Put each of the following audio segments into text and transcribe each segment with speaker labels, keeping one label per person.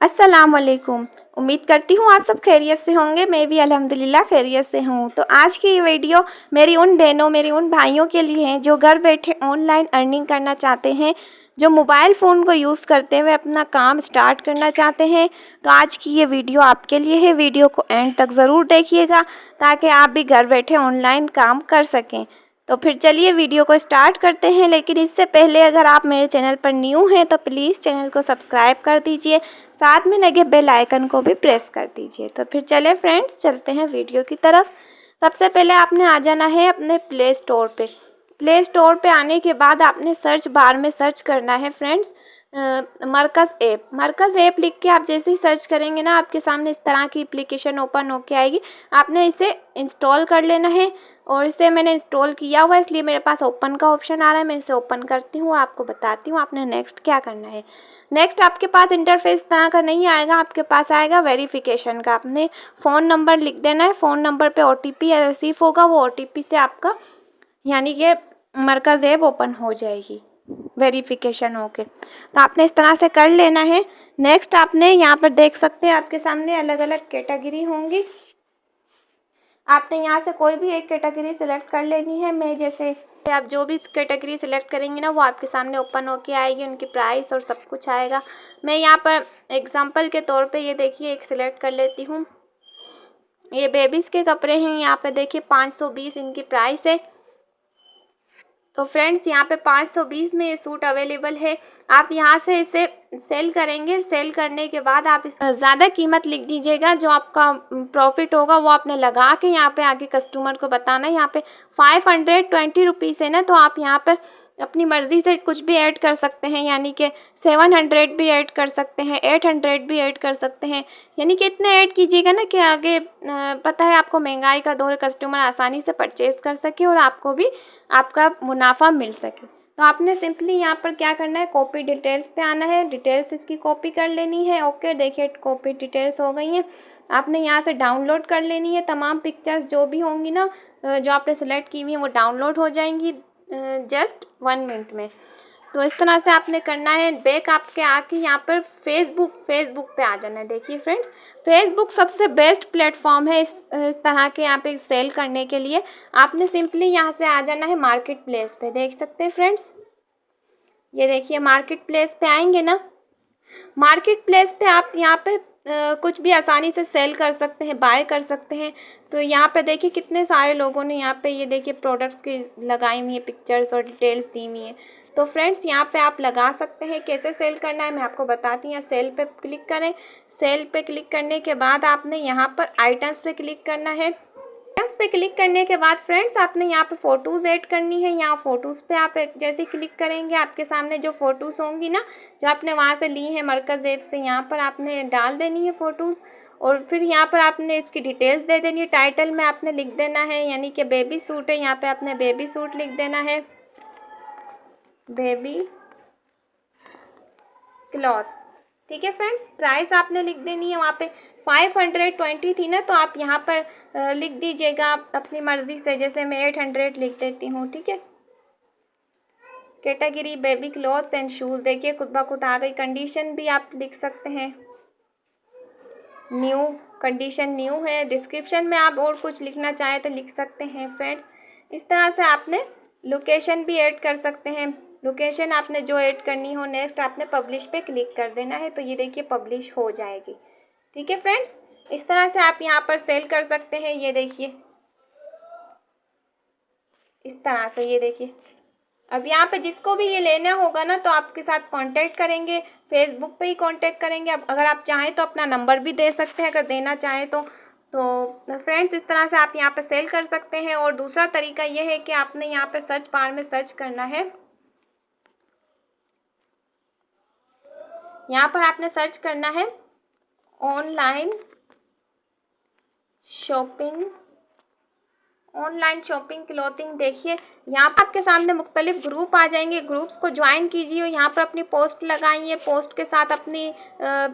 Speaker 1: अस्सलाम वालेकुम। उम्मीद करती हूँ आप सब खैरियत से होंगे। मैं भी अल्हम्दुलिल्लाह खैरियत से हूँ। तो आज की ये वीडियो मेरी उन बहनों, मेरे उन भाइयों के लिए है जो घर बैठे ऑनलाइन अर्निंग करना चाहते हैं, जो मोबाइल फ़ोन को यूज़ करते हुए अपना काम स्टार्ट करना चाहते हैं। तो आज की ये वीडियो आपके लिए है। वीडियो को एंड तक ज़रूर देखिएगा ताकि आप भी घर बैठे ऑनलाइन काम कर सकें। तो फिर चलिए वीडियो को स्टार्ट करते हैं। लेकिन इससे पहले अगर आप मेरे चैनल पर न्यू हैं तो प्लीज़ चैनल को सब्सक्राइब कर दीजिए, साथ में लगे बेल आइकन को भी प्रेस कर दीजिए। तो फिर चले फ्रेंड्स, चलते हैं वीडियो की तरफ। सबसे पहले आपने आ जाना है अपने प्ले स्टोर पे। प्ले स्टोर पे आने के बाद आपने सर्च बार में सर्च करना है फ्रेंड्स मरकज़ ऐप। मरकज़ ऐप लिख के आप जैसे ही सर्च करेंगे ना, आपके सामने इस तरह की एप्लीकेशन ओपन होके आएगी। आपने इसे इंस्टॉल कर लेना है और इसे मैंने इंस्टॉल किया हुआ है, इसलिए मेरे पास ओपन का ऑप्शन आ रहा है। मैं इसे ओपन करती हूँ, आपको बताती हूँ आपने नेक्स्ट क्या करना है। नेक्स्ट आपके पास इंटरफेस तरह का नहीं आएगा, आपके पास आएगा वेरिफिकेशन का। आपने फ़ोन नंबर लिख देना है। फ़ोन नंबर पे OTP रिसीव होगा, वो OTP से आपका यानी कि मरकज़ ऐप ओपन हो जाएगी वेरिफिकेशन होके। तो आपने इस तरह से कर लेना है। नेक्स्ट आपने यहाँ पर देख सकते हैं आपके सामने अलग अलग कैटेगरी होंगी। आपने यहाँ से कोई भी एक कैटेगरी सिलेक्ट कर लेनी है। मैं जैसे आप जो भी कैटेगरी सिलेक्ट करेंगे ना, वो आपके सामने ओपन होके आएगी, उनकी प्राइस और सब कुछ आएगा। मैं यहाँ पर एग्जांपल के तौर पे ये देखिए एक सिलेक्ट कर लेती हूँ। ये बेबीज़ के कपड़े हैं, यहाँ पे देखिए 520 इनकी प्राइस है। तो फ्रेंड्स यहाँ पे 520 में ये सूट अवेलेबल है। आप यहाँ से इसे सेल करेंगे। सेल करने के बाद आप इस ज़्यादा कीमत लिख दीजिएगा, जो आपका प्रॉफिट होगा वो आपने लगा के यहाँ पे आगे कस्टमर को बताना है। यहाँ पे 520 रुपीज़ है ना, तो आप यहाँ पर अपनी मर्ज़ी से कुछ भी ऐड कर सकते हैं, यानी कि 700 भी ऐड कर सकते हैं, 800 भी ऐड कर सकते हैं। यानी कि इतने ऐड कीजिएगा ना कि आगे पता है आपको महंगाई का दौर, कस्टमर आसानी से परचेज़ कर सके और आपको भी आपका मुनाफा मिल सके। तो आपने सिंपली यहाँ पर क्या करना है, कॉपी डिटेल्स पे आना है, डिटेल्स इसकी कॉपी कर लेनी है। ओके, देखिए कॉपी डिटेल्स हो गई हैं। आपने यहाँ से डाउनलोड कर लेनी है। तमाम पिक्चर्स जो भी होंगी ना, जो आपने सेलेक्ट की हुई हैं, वो डाउनलोड हो जाएंगी जस्ट 1 मिनट में। तो इस तरह से आपने करना है। बैक आपके आके यहाँ पर फेसबुक पे आ जाना है। देखिए फ्रेंड्स, फेसबुक सबसे बेस्ट प्लेटफॉर्म है इस तरह के यहाँ पे सेल करने के लिए। आपने सिंपली यहाँ से आ जाना है मार्केट प्लेस पे। देख सकते हैं फ्रेंड्स, ये देखिए मार्केट प्लेस पे आएंगे ना, मार्केट प्लेस पे आप यहाँ पे कुछ भी आसानी से सेल कर सकते हैं, बाय कर सकते हैं। तो यहाँ पे देखिए कितने सारे लोगों ने यहाँ पे ये देखिए प्रोडक्ट्स की लगाई हुई है पिक्चर्स और डिटेल्स दी हुई हैं। तो फ्रेंड्स यहाँ पे आप लगा सकते हैं। कैसे सेल करना है मैं आपको बताती हूँ। सेल पे क्लिक करें। सेल पे क्लिक करने के बाद आपने यहाँ पर आइटम्स पे क्लिक करना है। आइटम्स पे क्लिक करने के बाद फ्रेंड्स आपने यहाँ पे फ़ोटोज़ ऐड करनी है। यहाँ फ़ोटोज़ पे आप जैसे क्लिक करेंगे, आपके सामने जो फ़ोटोज़ होंगी ना, जो आपने वहाँ से ली है मरकज़ ऐप से, यहाँ पर आपने डाल देनी है फ़ोटोज़। और फिर यहाँ पर आपने इसकी डिटेल्स दे देनी है। टाइटल में आपने लिख देना है, यानी कि बेबी सूट है, यहाँ पे आपने बेबी सूट लिख देना है, बेबी क्लॉथ्स। ठीक है फ्रेंड्स, प्राइस आपने लिख देनी है। वहाँ पे 520 थी ना, तो आप यहाँ पर लिख दीजिएगा अपनी मर्ज़ी से। जैसे मैं 800 लिख देती हूँ। ठीक है, category baby clothes and shoes, देखिए खुद ब खुद आ गई। कंडीशन भी आप लिख सकते हैं, न्यू, कंडीशन न्यू है। डिस्क्रिप्शन में आप और कुछ लिखना चाहें तो लिख सकते हैं फ्रेंड्स। इस तरह से आपने लोकेशन भी ऐड कर सकते हैं। लोकेशन आपने जो ऐड करनी हो। नेक्स्ट आपने पब्लिश पे क्लिक कर देना है। तो ये देखिए पब्लिश हो जाएगी। ठीक है फ्रेंड्स, इस तरह से आप यहाँ पर सेल कर सकते हैं। ये देखिए इस तरह से, ये देखिए। अब यहाँ पे जिसको भी ये लेना होगा ना, तो आपके साथ कांटेक्ट करेंगे, फेसबुक पे ही कांटेक्ट करेंगे। अब अगर आप चाहें तो अपना नंबर भी दे सकते हैं, अगर देना चाहें तो फ्रेंड्स इस तरह से आप यहाँ पे सेल कर सकते हैं। और दूसरा तरीका ये है कि आपने यहाँ पे सर्च बार में सर्च करना है। यहाँ पर आपने सर्च करना है ऑनलाइन शॉपिंग क्लॉथिंग। देखिए यहाँ पर आपके सामने मुख्तलिफ ग्रुप आ जाएंगे। ग्रुप्स को ज्वाइन कीजिए और यहाँ पर अपनी पोस्ट लगाइए। पोस्ट के साथ अपनी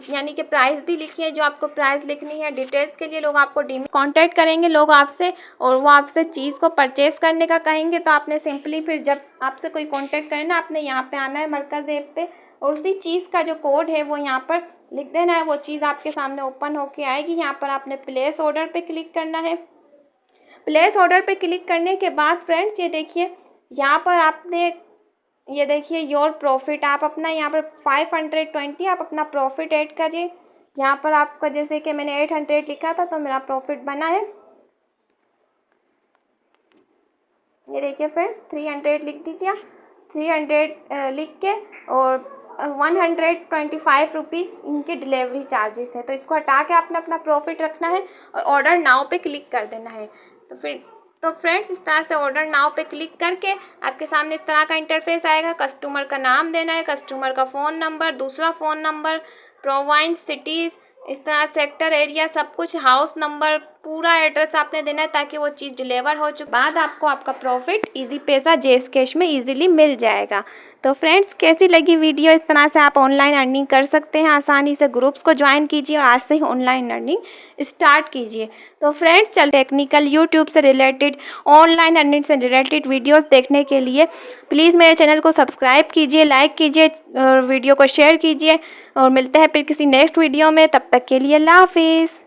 Speaker 1: यानी कि प्राइस भी लिखिए, जो आपको प्राइस लिखनी है। डिटेल्स के लिए लोग आपको कांटेक्ट करेंगे लोग आपसे, और वो आपसे चीज़ को परचेज़ करने का कहेंगे। तो आपने सिंपली फिर जब आपसे कोई कांटेक्ट करे ना, आपने यहाँ पे आना है मरकज़ ऐप पे, और उसी चीज़ का जो कोड है वो यहाँ पर लिख देना है, वो चीज़ आपके सामने ओपन होके आएगी। यहाँ पर आपने प्लेस ऑर्डर पे क्लिक करना है। प्लेस ऑर्डर पे क्लिक करने के बाद फ्रेंड्स ये देखिए यहाँ पर आपने ये देखिए योर प्रॉफिट, आप अपना यहाँ पर 520 आप अपना प्रॉफिट ऐड करिए। यहाँ पर आपका जैसे कि मैंने 800 लिखा था तो मेरा प्रॉफिट बना है, ये देखिए फ्रेंड्स 300 लिख दीजिए। 300 लिख के और 125 रुपीज़ इनके डिलीवरी चार्जेस है, तो इसको हटा के आपने अपना प्रॉफिट रखना है और ऑर्डर नाउ पे क्लिक कर देना है। तो फ्रेंड्स इस तरह से ऑर्डर नाउ पे क्लिक करके आपके सामने इस तरह का इंटरफेस आएगा। कस्टमर का नाम देना है, कस्टमर का फ़ोन नंबर, दूसरा फ़ोन नंबर, प्रोविंस, सिटीज़, इस तरह सेक्टर, एरिया, सब कुछ, हाउस नंबर, पूरा एड्रेस आपने देना है ताकि वो चीज़ डिलीवर हो चुके बाद आपको आपका प्रॉफिट इजी पैसा जेस कैश में इजीली मिल जाएगा। तो फ्रेंड्स कैसी लगी वीडियो? इस तरह से आप ऑनलाइन अर्निंग कर सकते हैं आसानी से। ग्रुप्स को ज्वाइन कीजिए और आज से ही ऑनलाइन अर्निंग स्टार्ट कीजिए। तो फ्रेंड्स चल टेक्निकल यूट्यूब से रिलेटेड, ऑनलाइन अर्निंग से रिलेटेड वीडियोस देखने के लिए प्लीज़ मेरे चैनल को सब्सक्राइब कीजिए, लाइक कीजिए और वीडियो को शेयर कीजिए। और मिलते हैं फिर किसी नेक्स्ट वीडियो में, तब तक के लिए अल्लाह हाफिज़।